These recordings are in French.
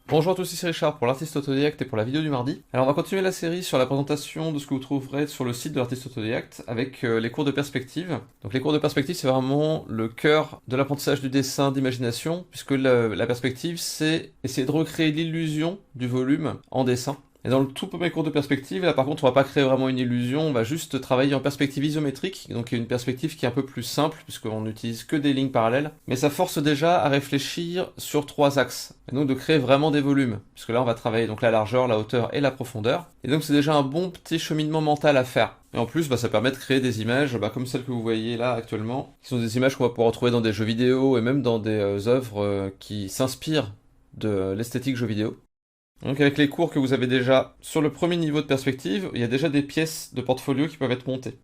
Bonjour à tous, ici Richard pour l'artiste autodidacte et pour la vidéo du mardi. Alors on va continuer la série sur la présentation de ce que vous trouverez sur le site de l'artiste autodidacte avec les cours de perspective. Donc les cours de perspective c'est vraiment le cœur de l'apprentissage du dessin d'imagination, puisque la perspective c'est essayer de recréer l'illusion du volume en dessin. Et dans le tout premier cours de perspective, là par contre on va pas créer vraiment une illusion, on va juste travailler en perspective isométrique, donc une perspective qui est un peu plus simple, puisqu'on n'utilise que des lignes parallèles, mais ça force déjà à réfléchir sur 3 axes, et donc de créer vraiment des volumes, puisque là on va travailler donc la largeur, la hauteur et la profondeur, et donc c'est déjà un bon petit cheminement mental à faire. Et en plus, ça permet de créer des images comme celles que vous voyez là actuellement, qui sont des images qu'on va pouvoir retrouver dans des jeux vidéo, et même dans des œuvres qui s'inspirent de l'esthétique jeux vidéo. Donc avec les cours que vous avez déjà sur le premier niveau de perspective, il y a déjà des pièces de portfolio qui peuvent être montées.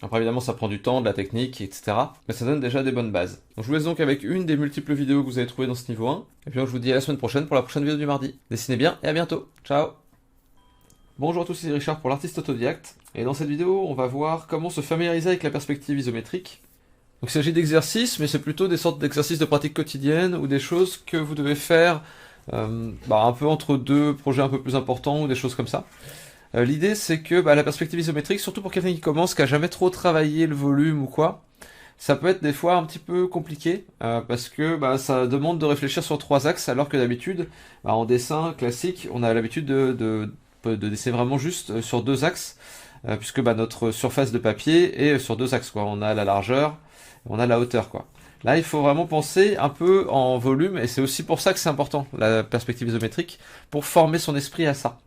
Après évidemment ça prend du temps, de la technique, etc. Mais ça donne déjà des bonnes bases. Donc je vous laisse donc avec une des multiples vidéos que vous avez trouvées dans ce niveau 1. Et puis je vous dis à la semaine prochaine pour la prochaine vidéo du mardi. Dessinez bien et à bientôt. Ciao. Bonjour à tous, c'est Richard pour l'artiste autodidacte. Et dans cette vidéo, on va voir comment se familiariser avec la perspective isométrique. Donc il s'agit d'exercices, mais c'est plutôt des sortes d'exercices de pratique quotidienne ou des choses que vous devez faire un peu entre deux projets un peu plus importants ou des choses comme ça. L'idée c'est que la perspective isométrique, surtout pour quelqu'un qui commence, qui a jamais trop travaillé le volume ou quoi, ça peut être des fois un petit peu compliqué parce que ça demande de réfléchir sur 3 axes alors que d'habitude en dessin classique on a l'habitude de dessiner vraiment juste sur 2 axes puisque notre surface de papier est sur 2 axes quoi. On a la largeur, on a la hauteur quoi. Là, il faut vraiment penser un peu en volume, et c'est aussi pour ça que c'est important, la perspective isométrique, pour former son esprit à ça.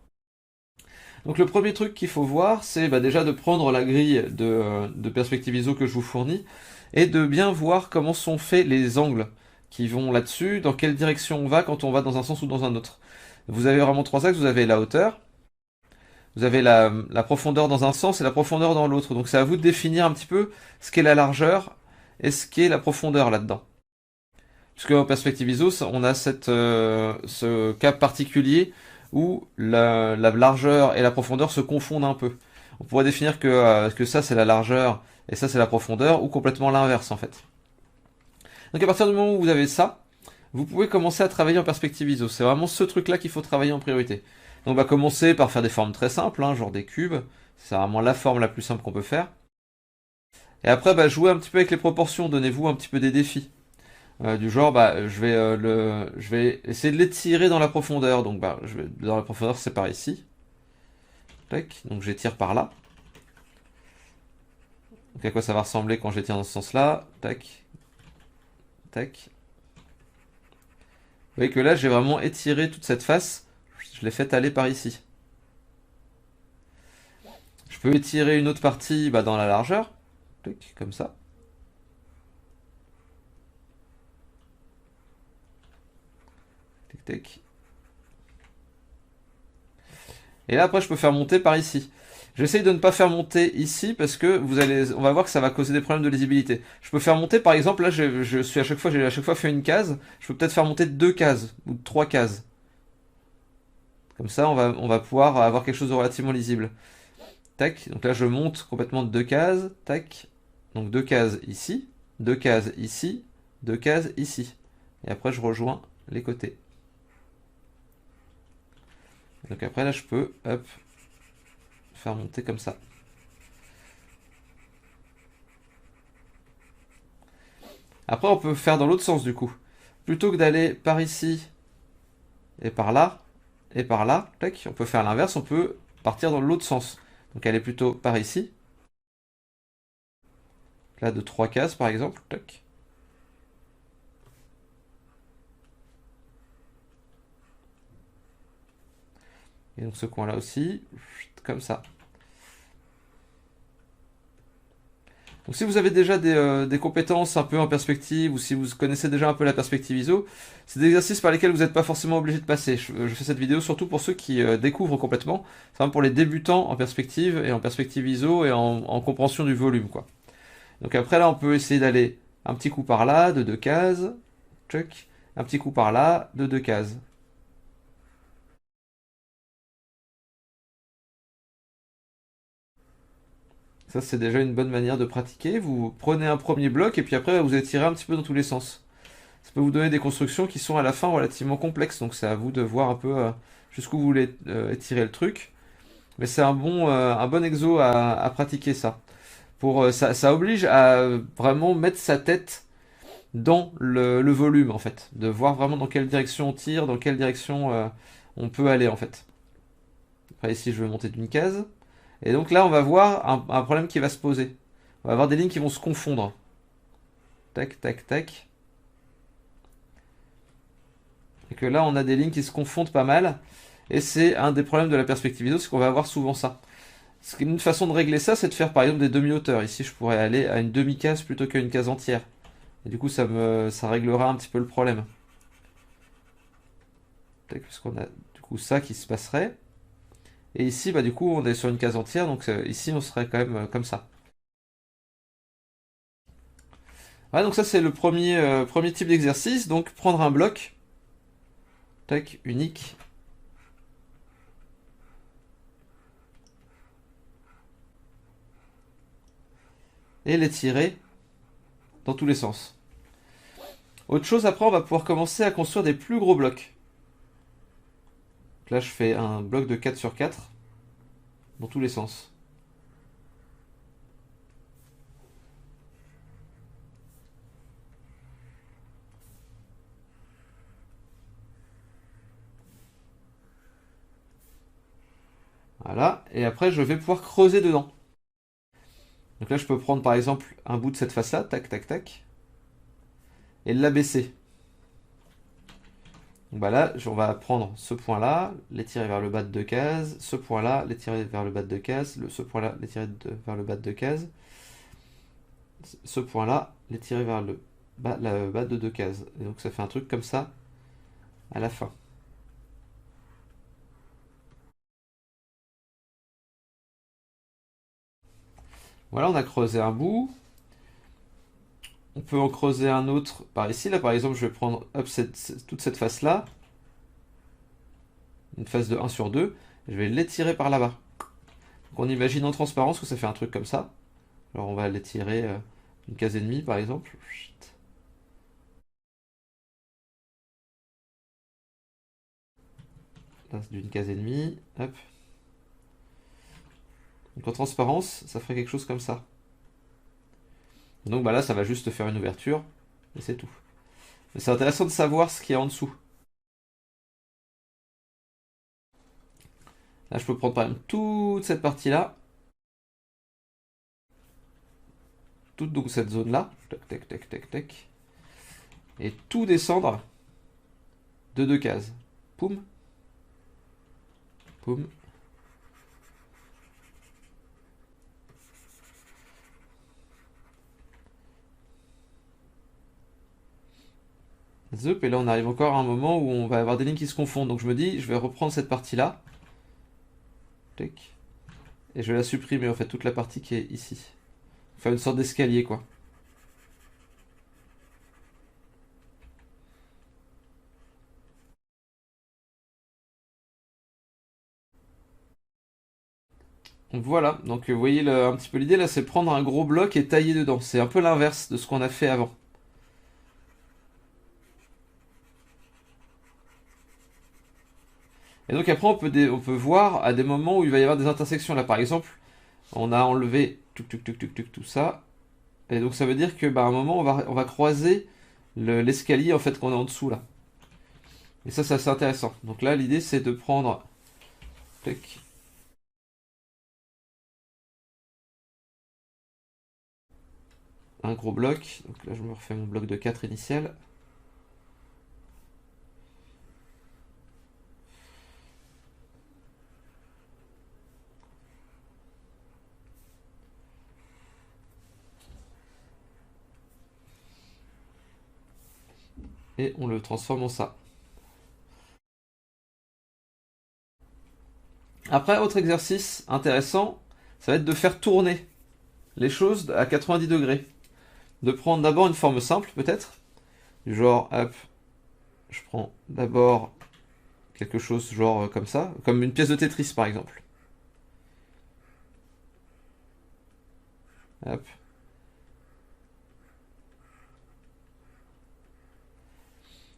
Donc le premier truc qu'il faut voir, c'est déjà de prendre la grille de perspective iso que je vous fournis, et de bien voir comment sont faits les angles qui vont là-dessus, dans quelle direction on va quand on va dans un sens ou dans un autre. Vous avez vraiment 3 axes, vous avez la hauteur, vous avez la profondeur dans un sens et la profondeur dans l'autre. Donc c'est à vous de définir un petit peu ce qu'est la largeur, et ce qu'est la profondeur là-dedans. Puisque en perspective ISO, on a ce cas particulier où la largeur et la profondeur se confondent un peu. On pourrait définir que ça c'est la largeur et ça c'est la profondeur, ou complètement l'inverse en fait. Donc à partir du moment où vous avez ça, vous pouvez commencer à travailler en perspective ISO. C'est vraiment ce truc-là qu'il faut travailler en priorité. Donc on va commencer par faire des formes très simples, genre des cubes. C'est vraiment la forme la plus simple qu'on peut faire. Et après, jouez un petit peu avec les proportions, donnez-vous un petit peu des défis. Du genre, je vais essayer de l'étirer dans la profondeur. Donc, dans la profondeur, c'est par ici. Tac, donc j'étire par là. Donc, à quoi ça va ressembler quand j'étire dans ce sens-là? Tac, tac. Vous voyez que là, j'ai vraiment étiré toute cette face. Je l'ai fait aller par ici. Je peux étirer une autre partie dans la largeur. Tac, comme ça. Tac, tac. Et là après je peux faire monter par ici. J'essaye de ne pas faire monter ici parce que on va voir que ça va causer des problèmes de lisibilité. Je peux faire monter par exemple, là j'ai à chaque fois fait une case, je peux peut-être faire monter 2 cases ou 3 cases. Comme ça on va pouvoir avoir quelque chose de relativement lisible. Tac, donc là je monte complètement de 2 cases, tac. Donc 2 cases ici, 2 cases ici, 2 cases ici. Et après je rejoins les côtés. Donc après là je peux faire monter comme ça. Après on peut faire dans l'autre sens du coup. Plutôt que d'aller par ici et par là, tac, on peut faire l'inverse, on peut partir dans l'autre sens. Donc aller plutôt par ici. Là de 3 cases par exemple, tac. Et donc ce coin là aussi, comme ça. Donc si vous avez déjà des compétences un peu en perspective, ou si vous connaissez déjà un peu la perspective ISO, c'est des exercices par lesquels vous n'êtes pas forcément obligé de passer. Je fais cette vidéo surtout pour ceux qui découvrent complètement. C'est vraiment pour les débutants en perspective, et en perspective ISO, et en compréhension du volume, quoi. Donc après là, on peut essayer d'aller un petit coup par là, de 2 cases, check, un petit coup par là, de 2 cases. Ça, c'est déjà une bonne manière de pratiquer. Vous prenez un premier bloc et puis après, vous étirez un petit peu dans tous les sens. Ça peut vous donner des constructions qui sont à la fin relativement complexes. Donc, c'est à vous de voir un peu jusqu'où vous voulez étirer le truc. Mais c'est un bon exo à pratiquer ça. Ça oblige à vraiment mettre sa tête dans le volume en fait. De voir vraiment dans quelle direction on tire, dans quelle direction on peut aller en fait. Après ici, je vais monter d'une case. Et donc là, on va voir un problème qui va se poser. On va avoir des lignes qui vont se confondre. Tac, tac, tac. Et que là, on a des lignes qui se confondent pas mal. Et c'est un des problèmes de la perspective ISO, c'est qu'on va avoir souvent ça. Une façon de régler ça, c'est de faire par exemple des demi-hauteurs. Ici, je pourrais aller à une demi-case plutôt qu'à une case entière. Et du coup, ça réglera un petit peu le problème. Tac, puisqu'on a du coup ça qui se passerait. Et ici, bah, du coup, on est sur une case entière, donc ici, on serait quand même comme ça. Voilà, donc ça, c'est le premier type d'exercice. Donc, prendre un bloc, tac, unique. Et l'étirer dans tous les sens. Autre chose, après, on va pouvoir commencer à construire des plus gros blocs. Donc là, je fais un bloc de 4 sur 4 dans tous les sens. Voilà, et après je vais pouvoir creuser dedans. Donc là je peux prendre par exemple un bout de cette face-là, tac tac tac, et l'abaisser. Donc bah là, on va prendre ce point-là, l'étirer vers le bas de 2 cases, ce point-là, l'étirer vers le bas de 2 cases, ce point-là, l'étirer vers le bas de 2 cases, ce point-là, l'étirer vers le bas de 2 cases. Et donc ça fait un truc comme ça à la fin. Voilà, on a creusé un bout. On peut en creuser un autre par ici. Là, par exemple, je vais prendre hop, toute cette face-là, une face de 1 sur 2, je vais l'étirer par là-bas. Donc on imagine en transparence que ça fait un truc comme ça. Alors on va l'étirer une case et demie, par exemple. Là, d'une case et demie, hop. Donc en transparence, ça ferait quelque chose comme ça. Donc bah là, ça va juste faire une ouverture, et c'est tout. Mais c'est intéressant de savoir ce qu'il y a en dessous. Là, je peux prendre par exemple toute cette partie-là, toute donc cette zone-là, tac, tac, tac, tac, tac, et tout descendre de 2 cases. Poum, poum. Zup, et là on arrive encore à un moment où on va avoir des lignes qui se confondent. Donc je me dis, je vais reprendre cette partie-là. Tac. Et je vais la supprimer en fait, toute la partie qui est ici. Faire une sorte d'escalier quoi. Donc voilà, donc vous voyez un petit peu l'idée là, c'est prendre un gros bloc et tailler dedans. C'est un peu l'inverse de ce qu'on a fait avant. Et donc après on peut voir à des moments où il va y avoir des intersections. Là par exemple, on a enlevé tout ça. Et donc ça veut dire que bah, à un moment on va croiser l'escalier en fait qu'on a en dessous là. Et ça c'est assez intéressant. Donc là l'idée c'est de prendre tac, un gros bloc. Donc là je me refais mon bloc de 4 initial. Et on le transforme en ça. Après, autre exercice intéressant, ça va être de faire tourner les choses à 90 degrés. De prendre d'abord une forme simple, peut-être. Du genre, hop, je prends d'abord quelque chose genre comme ça, comme une pièce de Tetris par exemple. Hop.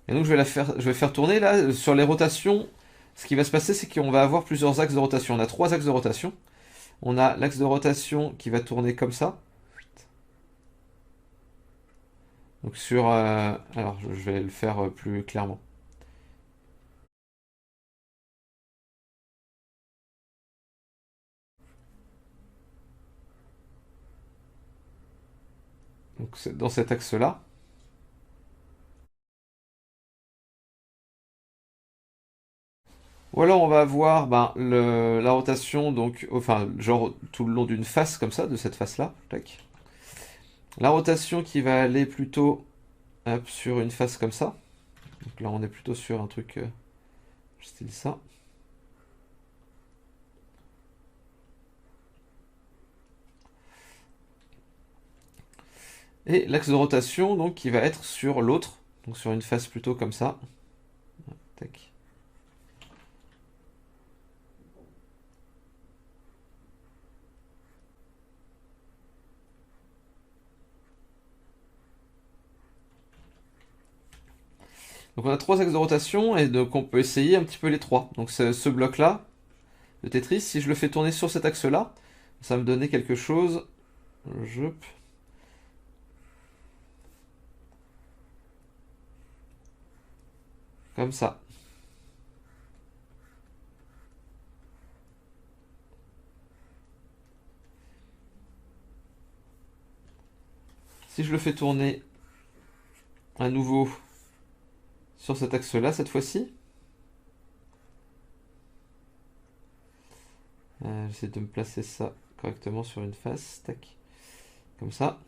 Et donc je vais faire tourner là sur les rotations. Ce qui va se passer, c'est qu'on va avoir plusieurs axes de rotation. On a 3 axes de rotation. On a l'axe de rotation qui va tourner comme ça. Donc sur... alors je vais le faire plus clairement. Donc c'est dans cet axe-là. Ou alors on va avoir ben, la rotation, donc, enfin, genre tout le long d'une face comme ça, de cette face-là. Tac. La rotation qui va aller plutôt hop, sur une face comme ça. Donc là on est plutôt sur un truc style ça. Et l'axe de rotation donc qui va être sur l'autre, donc sur une face plutôt comme ça. Tac. Donc on a 3 axes de rotation et donc on peut essayer un petit peu les 3. Donc ce bloc-là de Tetris, si je le fais tourner sur cet axe-là, ça va me donner quelque chose. Je... Comme ça. Si je le fais tourner à nouveau sur cet axe-là cette fois-ci, j'essaie de me placer ça correctement sur une face, tac, comme ça.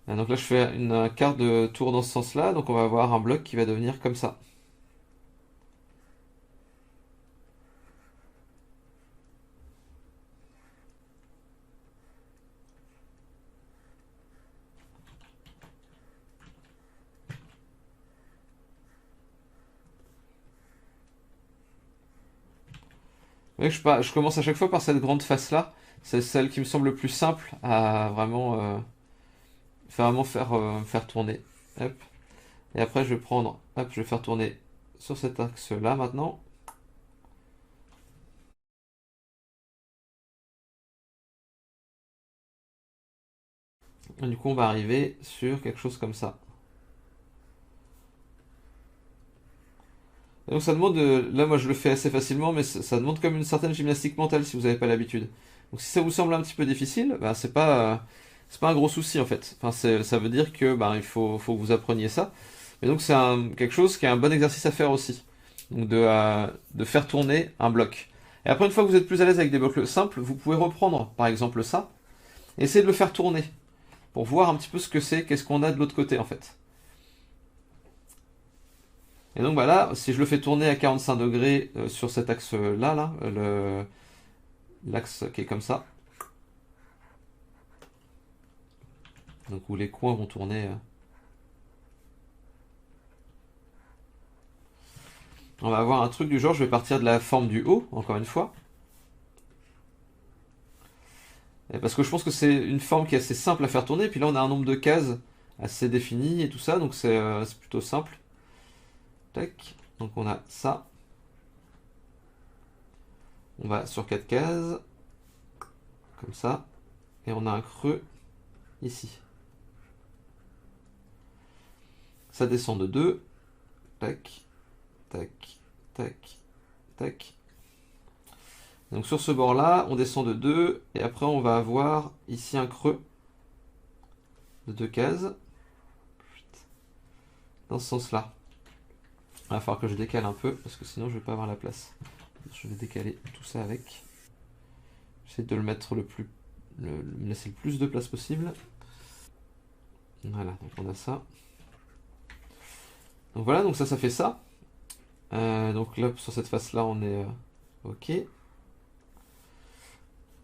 Donc là je fais un quart de tour dans ce sens-là, donc on va avoir un bloc qui va devenir comme ça. Vous voyez que je commence à chaque fois par cette grande face-là, c'est celle qui me semble le plus simple à vraiment, faire tourner. Hop. Et après je vais prendre, hop, je vais faire tourner sur cet axe-là maintenant. Et du coup on va arriver sur quelque chose comme ça. Et donc ça demande, là moi je le fais assez facilement, mais ça demande comme une certaine gymnastique mentale si vous n'avez pas l'habitude. Donc si ça vous semble un petit peu difficile, bah, c'est pas un gros souci en fait. Enfin, ça veut dire que bah, faut que vous appreniez ça. Et donc c'est quelque chose qui est un bon exercice à faire aussi. Donc de faire tourner un bloc. Et après une fois que vous êtes plus à l'aise avec des blocs simples, vous pouvez reprendre par exemple ça, et essayer de le faire tourner, pour voir un petit peu ce que c'est, qu'est-ce qu'on a de l'autre côté en fait. Et donc bah là, si je le fais tourner à 45 degrés sur cet axe-là, l'axe qui est comme ça, donc où les coins vont tourner, on va avoir un truc du genre, je vais partir de la forme du haut, encore une fois. Et parce que je pense que c'est une forme qui est assez simple à faire tourner, puis là on a un nombre de cases assez défini et tout ça, donc c'est plutôt simple. Tac, donc on a ça. On va sur 4 cases, comme ça, et on a un creux ici. Ça descend de 2, tac, tac, tac, tac. Donc sur ce bord-là, on descend de 2, et après on va avoir ici un creux de 2 cases, dans ce sens-là. Il va falloir que je décale un peu, parce que sinon je vais pas avoir la place. Je vais décaler tout ça avec. J'essaie de le mettre me laisser le plus de place possible. Voilà, donc on a ça. Donc voilà, donc ça fait ça. Donc là, sur cette face-là, on est OK. Et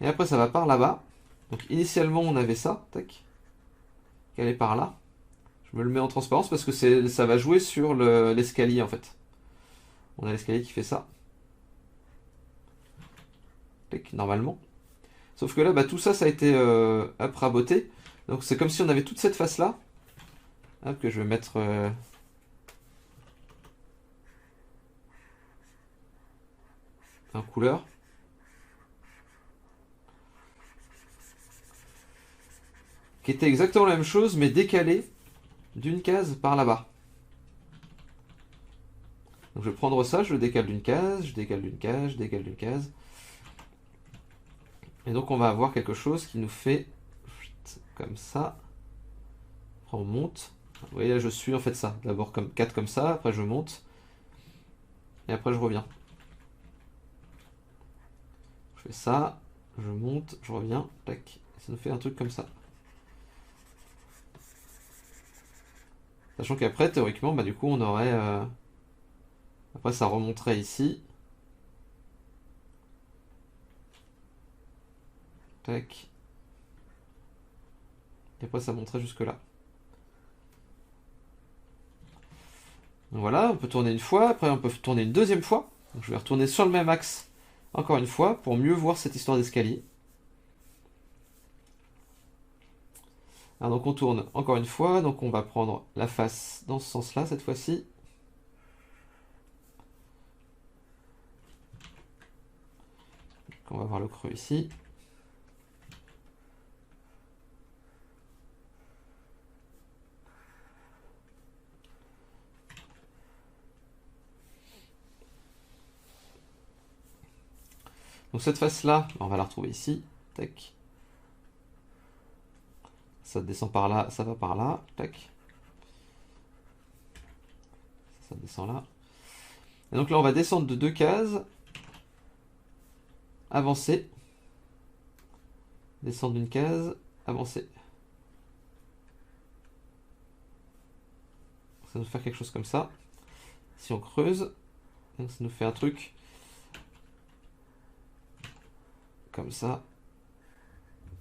après, ça va par là-bas. Donc initialement, on avait ça, tac, qui allait par là. Je me le mets en transparence parce que ça va jouer sur l'escalier en fait. On a l'escalier qui fait ça. Tac, normalement. Sauf que là, bah, tout ça, ça a été hop, raboté. Donc c'est comme si on avait toute cette face-là. Hop, que je vais mettre en couleur. Qui était exactement la même chose, mais décalée d'une case par là-bas. Donc je vais prendre ça, je le décale d'une case, je décale d'une case, je décale d'une case. Et donc on va avoir quelque chose qui nous fait comme ça. Après on monte. Vous voyez là je suis en fait ça. D'abord comme 4 comme ça, après je monte. Et après je reviens. Je fais ça, je monte, je reviens, tac. Ça nous fait un truc comme ça. Sachant qu'après théoriquement bah du coup on aurait... Après ça remonterait ici. Tac. Et après ça monterait jusque là. Donc voilà, on peut tourner une fois, après on peut tourner une deuxième fois. Donc je vais retourner sur le même axe encore une fois pour mieux voir cette histoire d'escalier. Alors donc on tourne encore une fois, donc on va prendre la face dans ce sens-là cette fois-ci. On va voir le creux ici. Donc cette face-là, on va la retrouver ici. Tac. Ça descend par là, ça va par là. Tac. Ça descend là. Et donc là, on va descendre de 2 cases. Avancer. Descendre d'une case. Avancer. Ça nous fait quelque chose comme ça. Si on creuse, donc ça nous fait un truc comme ça.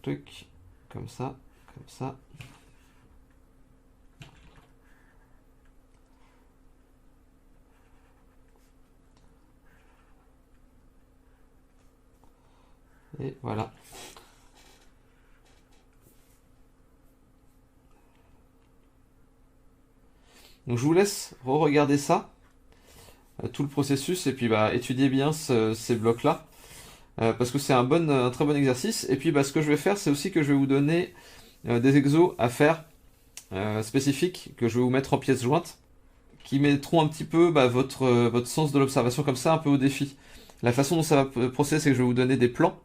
Truc comme ça. Comme ça. Et voilà. Donc je vous laisse re-regarder ça, tout le processus, et puis bah, étudier bien ces blocs-là, parce que c'est un très bon exercice. Et puis bah, ce que je vais faire, c'est aussi que je vais vous donner des exos à faire spécifiques, que je vais vous mettre en pièces jointes, qui mettront un petit peu bah, votre sens de l'observation comme ça, un peu au défi. La façon dont ça va procéder, c'est que je vais vous donner des plans,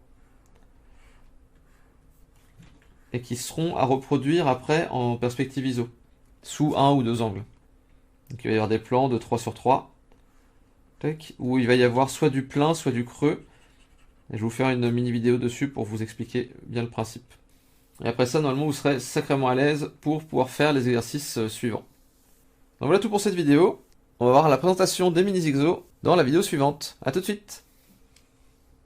et qui seront à reproduire après en perspective ISO, sous un ou deux angles. Donc il va y avoir des plans de 3 sur 3, tac, où il va y avoir soit du plein, soit du creux. Et je vais vous faire une mini vidéo dessus pour vous expliquer bien le principe. Et après ça, normalement, vous serez sacrément à l'aise pour pouvoir faire les exercices suivants. Donc voilà tout pour cette vidéo. On va voir la présentation des mini exos dans la vidéo suivante. A tout de suite!